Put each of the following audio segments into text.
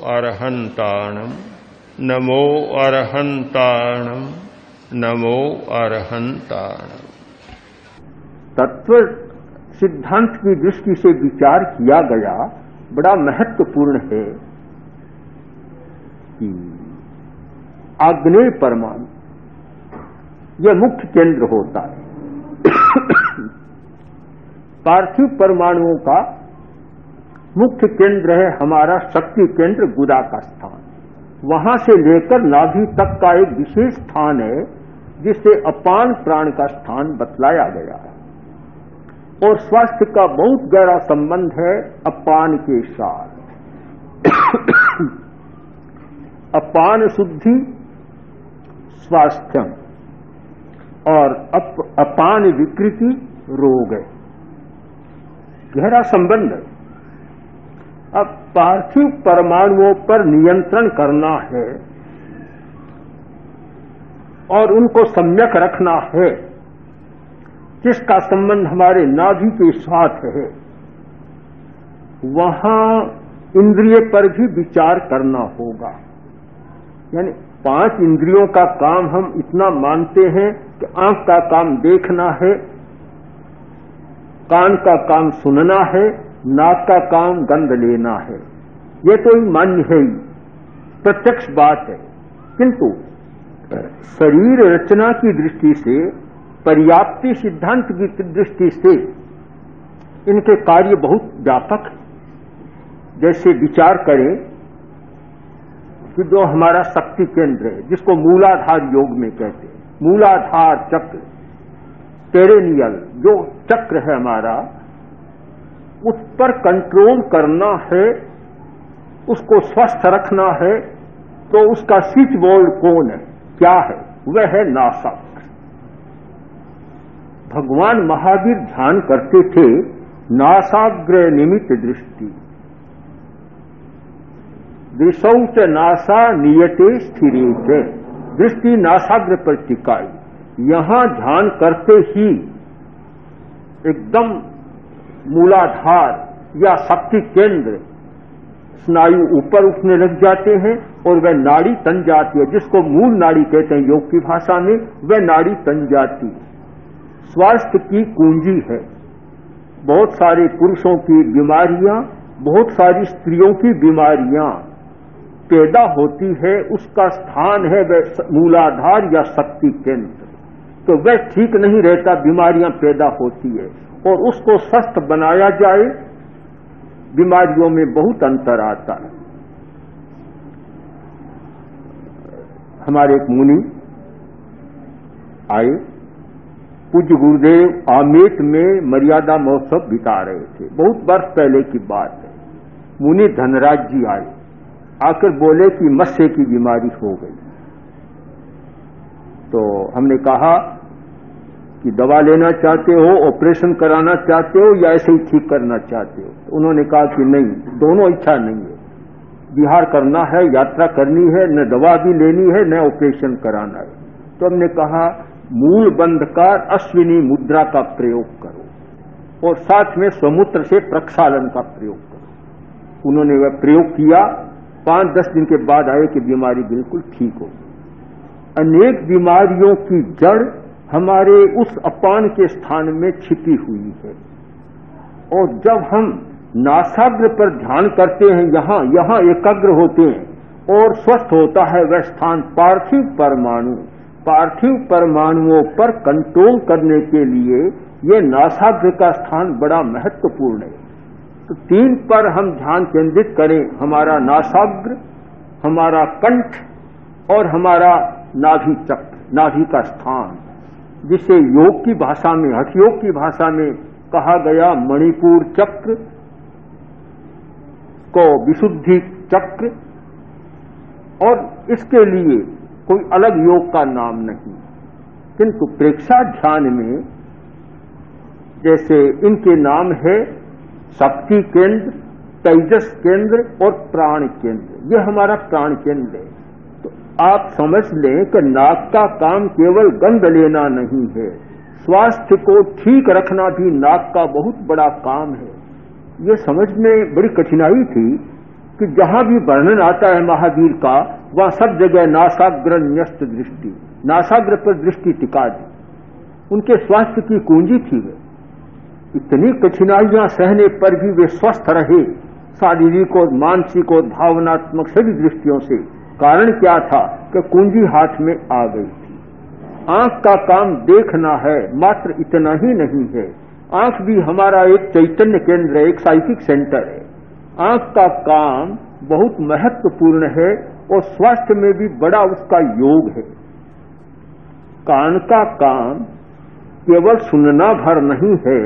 अरहंताणम नमो अरहंताणम नमो अरहंताणम। तत्व सिद्धांत की दृष्टि से विचार किया गया बड़ा महत्वपूर्ण है कि आग्नेय परमाणु यह मुख्य केंद्र होता है। पार्थिव परमाणुओं का मुख्य केंद्र है हमारा शक्ति केंद्र गुदा का स्थान। वहां से लेकर नाभि तक का एक विशेष स्थान है जिसे अपान प्राण का स्थान बतलाया गया है। और स्वास्थ्य का बहुत गहरा संबंध है अपान के साथ। अपान शुद्धि स्वास्थ्यम और अपान विकृति रोग है, गहरा संबंध है। अब पार्थिव परमाणुओं पर नियंत्रण करना है और उनको सम्यक रखना है, जिसका संबंध हमारे नाभि के साथ है। वहां इंद्रिय पर भी विचार करना होगा। यानी 5 इंद्रियों का काम हम इतना मानते हैं कि आंख का काम देखना है, कान का काम सुनना है, नाक का काम गंध लेना है। ये तो ही मान्य है ही, प्रत्यक्ष बात है। किंतु शरीर रचना की दृष्टि से, पर्याप्ति सिद्धांत की दृष्टि से इनके कार्य बहुत व्यापक है। जैसे विचार करें कि जो हमारा शक्ति केंद्र है, जिसको मूलाधार योग में कहते हैं, मूलाधार चक्र, पेरेनियल जो चक्र है हमारा, उस पर कंट्रोल करना है, उसको स्वस्थ रखना है, तो उसका स्विच बोर्ड कौन है, क्या है? वह है नासाग्र। भगवान महावीर ध्यान करते थे नासाग्र निमित्त दृष्टि। दृशौ च नासा नियते स्थिरे च, दृष्टि नासाग्र पर टिकाई। यहां ध्यान करते ही एकदम मूलाधार या शक्ति केंद्र स्नायु ऊपर उठने लग जाते हैं और वह नाड़ी तन जाती है, जिसको मूल नाड़ी कहते हैं योग की भाषा में। वह नाड़ी तन जाती स्वास्थ्य की कुंजी है। बहुत सारे पुरुषों की बीमारियां, बहुत सारी स्त्रियों की बीमारियां पैदा होती है, उसका स्थान है वह मूलाधार या शक्ति केंद्र। तो वह ठीक नहीं रहता, बीमारियां पैदा होती है। और उसको स्वस्थ बनाया जाए, बीमारियों में बहुत अंतर आता है। हमारे एक मुनि आए, पूज्य गुरुदेव आमेट में मर्यादा महोत्सव बिता रहे थे, बहुत वर्ष पहले की बात है। मुनि धनराज जी आए, आकर बोले कि मत्स्य की बीमारी हो गई। तो हमने कहा कि दवा लेना चाहते हो, ऑपरेशन कराना चाहते हो, या ऐसे ही ठीक करना चाहते हो? तो उन्होंने कहा कि नहीं, दोनों इच्छा नहीं है। विहार करना है, यात्रा करनी है, न दवा भी लेनी है, न ऑपरेशन कराना है। तो हमने कहा मूल बंधकार अश्विनी मुद्रा का प्रयोग करो और साथ में स्वमूत्र से प्रक्षालन का प्रयोग करो। उन्होंने वह प्रयोग किया। 5-10 दिन के बाद आए कि बीमारी बिल्कुल ठीक हो। अनेक बीमारियों की जड़ हमारे उस अपान के स्थान में छिपी हुई है। और जब हम नासाग्र पर ध्यान करते हैं, यहां एकाग्र होते हैं और स्वस्थ होता है वह स्थान। पार्थिव परमाणु, पार्थिव परमाणुओं पर कंट्रोल करने के लिए यह नासाग्र का स्थान बड़ा महत्वपूर्ण है। तो 3 पर हम ध्यान केंद्रित करें, हमारा नासाग्र, हमारा कंठ और हमारा नाभि चक्र, नाभि का स्थान, जिसे योग की भाषा में, हठ योग की भाषा में कहा गया मणिपुर चक्र को विशुद्धि चक्र। और इसके लिए कोई अलग योग का नाम नहीं, किंतु प्रेक्षा ध्यान में जैसे इनके नाम है शक्ति केंद्र, तेजस केंद्र और प्राण केंद्र। यह हमारा प्राण केंद्र है। तो आप समझ लें कि नाक का काम केवल गंध लेना नहीं है, स्वास्थ्य को ठीक रखना भी नाक का बहुत बड़ा काम है। यह समझ में बड़ी कठिनाई थी कि जहां भी वर्णन आता है महावीर का, वहां सब जगह नासाग्र न्यस्त दृष्टि, नासाग्र पर दृष्टि टिका दी। उनके स्वास्थ्य की कुंजी थी वे। इतनी कठिनाइयां सहने पर भी वे स्वस्थ रहे, शारीरिक और मानसिक और भावनात्मक सभी दृष्टियों से। कारण क्या था कि कुंजी हाथ में आ गई थी। आंख का काम देखना है, मात्र इतना ही नहीं है। आंख भी हमारा एक चैतन्य केंद्र है, एक साइकिक सेंटर है। आंख का काम बहुत महत्वपूर्ण है और स्वास्थ्य में भी बड़ा उसका योग है। कान का काम केवल सुनना भर नहीं है,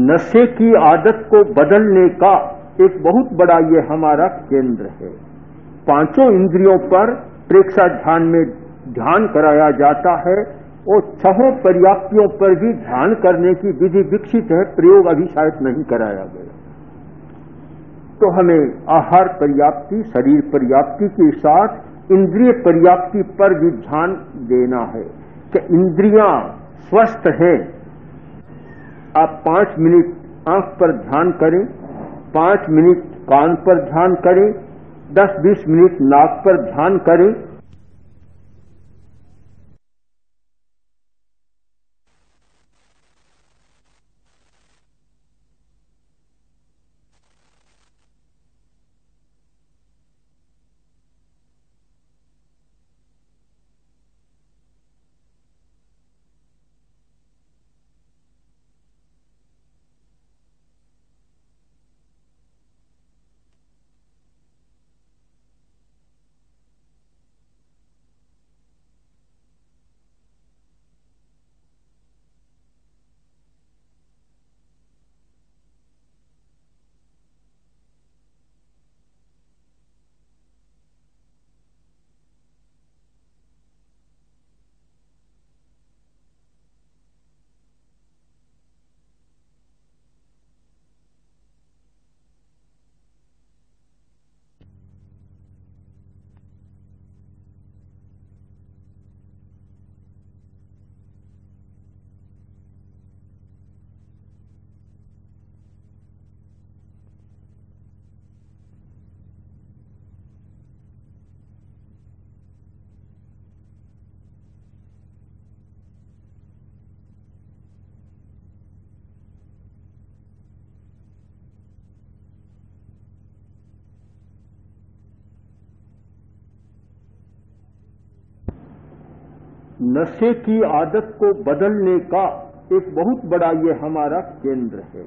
नशे की आदत को बदलने का एक बहुत बड़ा ये हमारा केंद्र है। पांचों इंद्रियों पर प्रेक्षा ध्यान में ध्यान कराया जाता है और छहों पर्याप्तियों पर भी ध्यान करने की विधि विकसित है, प्रयोग अभी शायद नहीं कराया गया। तो हमें आहार पर्याप्ति, शरीर पर्याप्ति के साथ इंद्रिय पर्याप्ति पर भी ध्यान देना है कि इंद्रियां स्वस्थ हैं। आप 5 मिनट आंख पर ध्यान करें, 5 मिनट कान पर ध्यान करें, 10-20 मिनट नाक पर ध्यान करें। नशे की आदत को बदलने का एक बहुत बड़ा ये हमारा केंद्र है।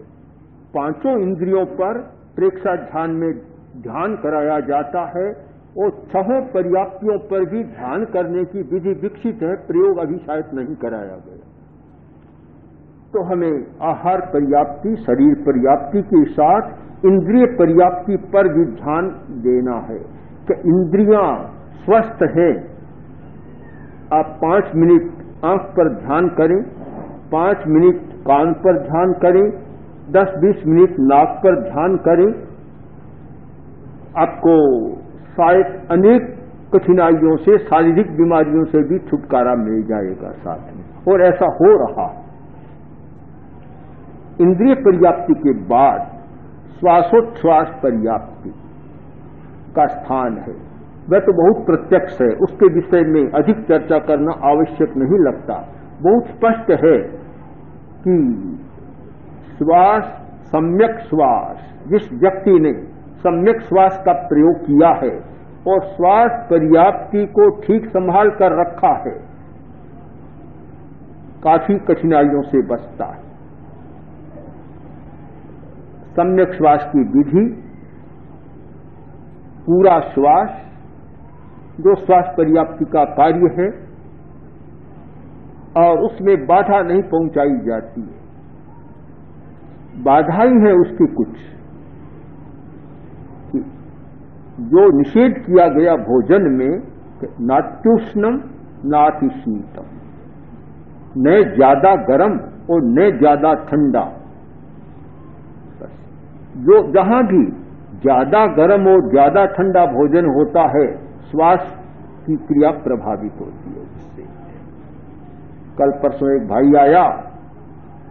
पांचों इंद्रियों पर प्रेक्षा ध्यान में ध्यान कराया जाता है और छहों पर्याप्तियों पर भी ध्यान करने की विधि विकसित है, प्रयोग अभी शायद नहीं कराया गया। तो हमें आहार पर्याप्ति, शरीर पर्याप्ति के साथ इंद्रिय पर्याप्ति पर भी ध्यान देना है कि इंद्रियां स्वस्थ हैं। आप 5 मिनट आंख पर ध्यान करें, 5 मिनट कान पर ध्यान करें, 10-20 मिनट नाक पर ध्यान करें। आपको शायद अनेक कठिनाइयों से, शारीरिक बीमारियों से भी छुटकारा मिल जाएगा साथ में, और ऐसा हो रहा। इंद्रिय पर्याप्ति के बाद श्वासोच्छ्वास पर्याप्ति का स्थान है। वह तो बहुत प्रत्यक्ष है, उसके विषय में अधिक चर्चा करना आवश्यक नहीं लगता। बहुत स्पष्ट है कि श्वास, सम्यक श्वास, जिस व्यक्ति ने सम्यक श्वास का प्रयोग किया है और श्वास पर्याप्ति को ठीक संभाल कर रखा है, काफी कठिनाइयों से बचता है। सम्यक श्वास की विधि, पूरा श्वास जो श्वास पर्याप्ति का कार्य है और उसमें बाधा नहीं पहुंचाई जाती है। बाधाएं हैं उसकी कुछ, जो निषेध किया गया भोजन में, नात्युष्णम नातिशीतम, न ज्यादा गर्म और न ज्यादा ठंडा। जो जहां भी ज्यादा गर्म और ज्यादा ठंडा भोजन होता है, श्वास की क्रिया प्रभावित होती है उससे। कल परसों एक भाई आया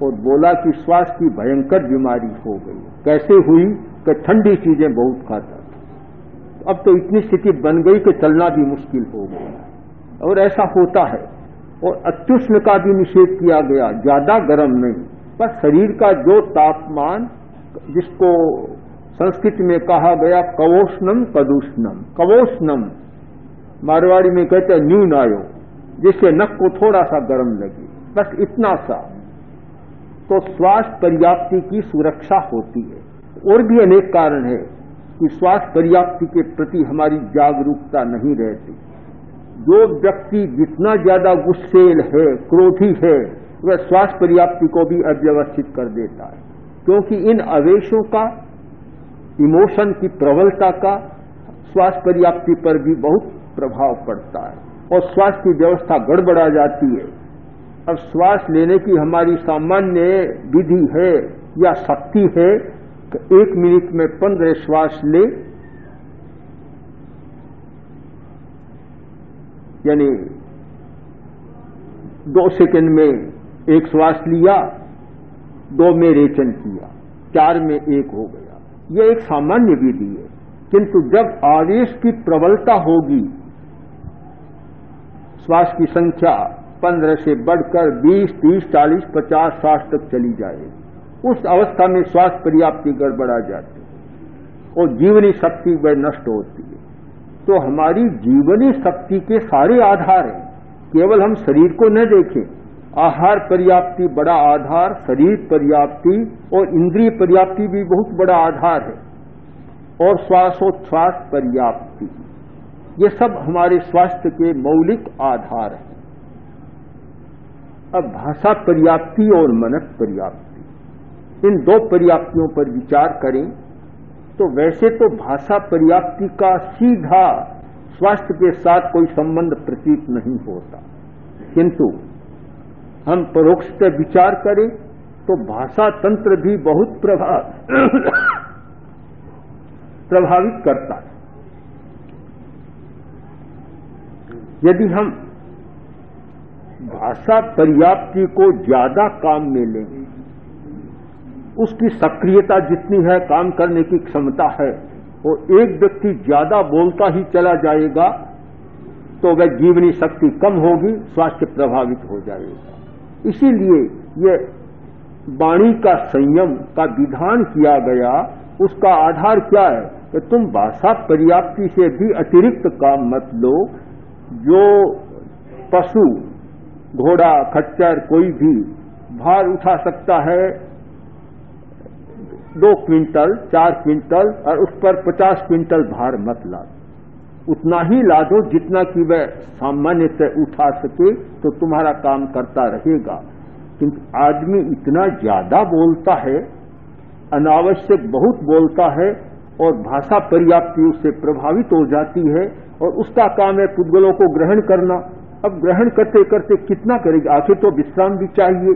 और बोला कि श्वास की भयंकर बीमारी हो गई। कैसे हुई कि ठंडी चीजें बहुत खाता था। अब तो इतनी स्थिति बन गई कि चलना भी मुश्किल हो गया और ऐसा होता है। और अत्युष्ण का भी निषेध किया गया, ज्यादा गर्म नहीं, बस शरीर का जो तापमान, जिसको संस्कृत में कहा गया कवोष्णम कदुष्णम। कवोष्णम मारवाड़ी में कहते हैं न्यून आयो, जिससे नक को थोड़ा सा गर्म लगे, बस इतना सा। तो श्वास पर्याप्ति की सुरक्षा होती है। और भी अनेक कारण है कि श्वास पर्याप्ति के प्रति हमारी जागरूकता नहीं रहती। जो व्यक्ति जितना ज्यादा गुस्सेल है, क्रोधी है, वह श्वास पर्याप्ति को भी अव्यवस्थित कर देता है, क्योंकि इन आवेशों का, इमोशन की प्रबलता का श्वास पर्याप्ति पर भी बहुत प्रभाव पड़ता है और श्वास की व्यवस्था गड़बड़ा जाती है। अब श्वास लेने की हमारी सामान्य विधि है या शक्ति है कि 1 मिनट में 15 श्वास ले, यानी 2 सेकंड में 1 श्वास लिया, 2 में रेचन किया, 4 में 1 हो गया। यह एक सामान्य विधि है। किंतु जब आवेश की प्रबलता होगी, श्वास की संख्या 15 से बढ़कर 20, 30, 40, 50, 60 तक चली जाएगी, उस अवस्था में श्वास पर्याप्ति गड़बड़ा जाती है और जीवनी शक्ति वह नष्ट होती है। तो हमारी जीवनी शक्ति के सारे आधार हैं, केवल हम शरीर को न देखें। आहार पर्याप्ति बड़ा आधार, शरीर पर्याप्ति और इंद्रिय पर्याप्ति भी बहुत बड़ा आधार है, और श्वासोच्छ्वास पर्याप्ति, ये सब हमारे स्वास्थ्य के मौलिक आधार हैं। अब भाषा पर्याप्ति और मनक पर्याप्ति, इन 2 पर्याप्तियों पर विचार करें तो वैसे तो भाषा पर्याप्ति का सीधा स्वास्थ्य के साथ कोई संबंध प्रतीत नहीं होता, किंतु हम परोक्षतः विचार करें तो भाषा तंत्र भी बहुत प्रभावित करता है। यदि हम भाषा पर्याप्ति को ज्यादा काम में लेंगे, उसकी सक्रियता जितनी है, काम करने की क्षमता है, और एक व्यक्ति ज्यादा बोलता ही चला जाएगा तो वह जीवनी शक्ति कम होगी, स्वास्थ्य प्रभावित हो जाएगा। इसीलिए यह वाणी का संयम का विधान किया गया। उसका आधार क्या है कि तुम भाषा पर्याप्ति से भी अतिरिक्त काम मत लो। जो पशु, घोड़ा, खच्चर, कोई भी भार उठा सकता है 2 क्विंटल, 4 क्विंटल, और उस पर 50 क्विंटल भार मत ला, उतना ही ला दो जितना कि वह सामान्यतः उठा सके, तो तुम्हारा काम करता रहेगा। किंतु आदमी इतना ज्यादा बोलता है, अनावश्यक बहुत बोलता है, और भाषा पर्याप्ति उससे प्रभावित हो जाती है, और उसका काम है पुद्गलों को ग्रहण करना। अब ग्रहण करते करते कितना करेगा, आखिर तो विश्राम भी चाहिए।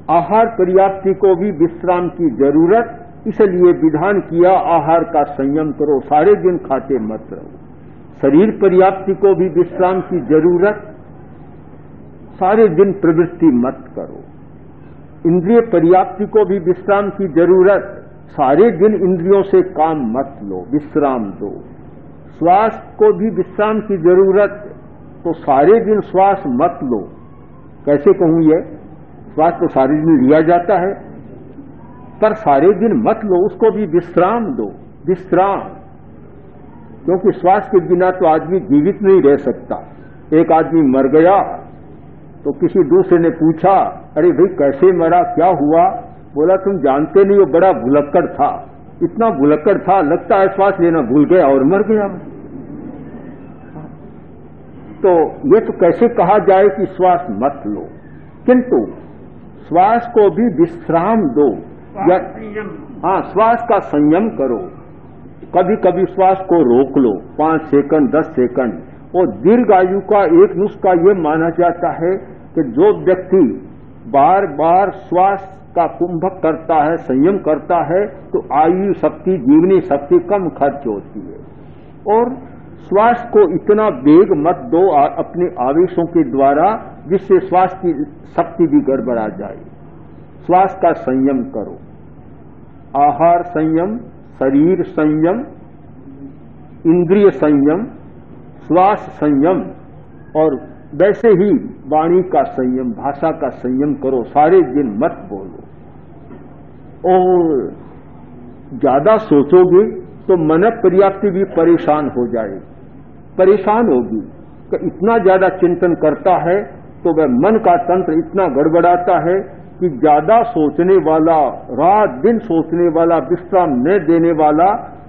आहार पर्याप्ति को भी विश्राम की जरूरत, इसलिए विधान किया आहार का संयम करो, सारे दिन खाते मत रहो। शरीर पर्याप्ति को भी विश्राम की जरूरत, सारे दिन प्रवृत्ति मत करो। इंद्रिय पर्याप्ति को भी विश्राम की जरूरत, सारे दिन इंद्रियों से काम मत लो, विश्राम दो। श्वास को भी विश्राम की जरूरत, तो सारे दिन श्वास मत लो। कैसे कहूं ये, श्वास तो सारे दिन लिया जाता है, पर सारे दिन मत लो, उसको भी विश्राम दो, विश्राम। क्योंकि श्वास के बिना तो आदमी जीवित नहीं रह सकता। एक आदमी मर गया तो किसी दूसरे ने पूछा, अरे भाई कैसे मरा, क्या हुआ? बोला तुम जानते नहीं, वो बड़ा भुलक्कड़ था, इतना भुलक्कड़ था, लगता है श्वास लेना भूल गया और मर गया। तो ये तो कैसे कहा जाए कि श्वास मत लो, किंतु श्वास को भी विश्राम दो, या हाँ, श्वास का संयम करो। कभी कभी श्वास को रोक लो 5 सेकंड, 10 सेकंड। और दीर्घ आयु का एक नुस्खा ये माना जाता है कि जो व्यक्ति बार बार श्वास का कुंभक करता है, संयम करता है, तो आयु शक्ति, जीवनी शक्ति कम खर्च होती है। और श्वास को इतना वेग मत दो अपने आवेशों के द्वारा, जिससे श्वास की शक्ति भी गड़बड़ा जाए। श्वास का संयम करो। आहार संयम, शरीर संयम, इंद्रिय संयम, श्वास संयम और वैसे ही वाणी का संयम, भाषा का संयम करो। सारे दिन मत बोलो। और ज्यादा सोचोगे तो मन पर्याप्ति भी परेशान हो जाए, परेशान होगी कि इतना ज्यादा चिंतन करता है तो वह मन का तंत्र इतना गड़बड़ाता है कि ज्यादा सोचने वाला, रात दिन सोचने वाला, विश्राम न देने वाला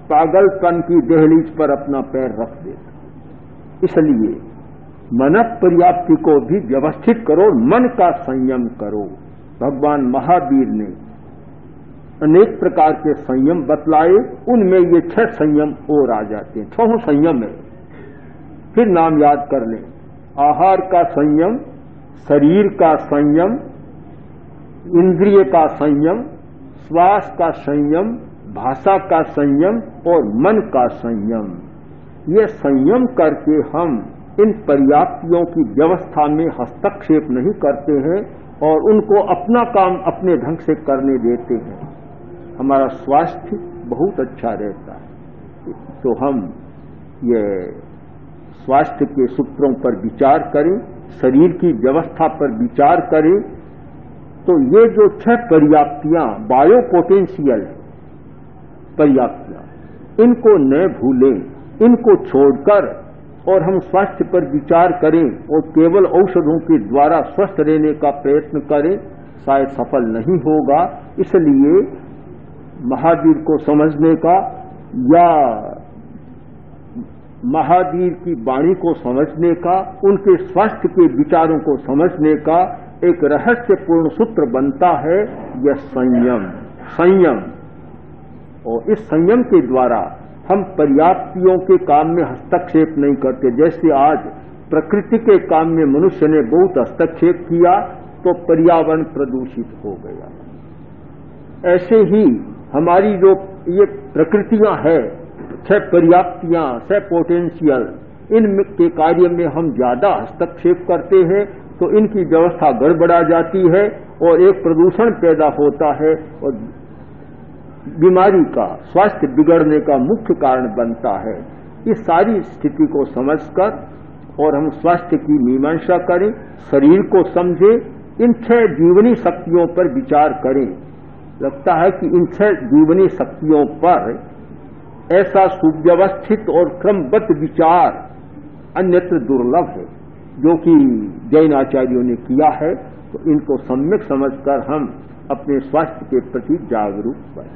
पागलपन की दहलीज पर अपना पैर रख देता। इसलिए मन पर्याप्ति को भी व्यवस्थित करो, मन का संयम करो। भगवान महावीर ने अनेक प्रकार के संयम बतलाए, उनमें ये 6 संयम और आ जाते हैं। 6 संयम है, फिर नाम याद कर लें। आहार का संयम, शरीर का संयम, इंद्रिय का संयम, श्वास का संयम, भाषा का संयम और मन का संयम। ये संयम करके हम इन पर्याप्तियों की व्यवस्था में हस्तक्षेप नहीं करते हैं और उनको अपना काम अपने ढंग से करने देते हैं। हमारा स्वास्थ्य बहुत अच्छा रहता है। तो हम ये स्वास्थ्य के सूत्रों पर विचार करें, शरीर की व्यवस्था पर विचार करें। तो ये जो 6 पर्याप्तियां, बायो पोटेंशियल पर्याप्तियां, इनको न भूलें, इनको छोड़कर और हम स्वास्थ्य पर विचार करें और केवल औषधों के द्वारा स्वस्थ रहने का प्रयत्न करें, शायद सफल नहीं होगा। इसलिए महावीर को समझने का या महावीर की वाणी को समझने का, उनके स्वास्थ्य के विचारों को समझने का एक रहस्यपूर्ण सूत्र बनता है यह संयम। संयम, और इस संयम के द्वारा हम पर्याप्तियों के काम में हस्तक्षेप नहीं करते। जैसे आज प्रकृति के काम में मनुष्य ने बहुत हस्तक्षेप किया तो पर्यावरण प्रदूषित हो गया। ऐसे ही हमारी जो ये प्रकृतियां हैं, 6 पर्याप्तियां, 6 पोटेंशियल, इनके कार्य में हम ज्यादा हस्तक्षेप करते हैं तो इनकी व्यवस्था गड़बड़ा जाती है और एक प्रदूषण पैदा होता है और बीमारी का, स्वास्थ्य बिगड़ने का मुख्य कारण बनता है। इस सारी स्थिति को समझकर और हम स्वास्थ्य की मीमांसा करें, शरीर को समझें, इन 6 जीवनी शक्तियों पर विचार करें। लगता है कि इन 6 जीवनी शक्तियों पर ऐसा सुव्यवस्थित और क्रमबद्ध विचार अन्यत्र दुर्लभ है जो कि जैन आचार्यों ने किया है। तो इनको सम्यक समझकर हम अपने स्वास्थ्य के प्रति जागरूक बनें।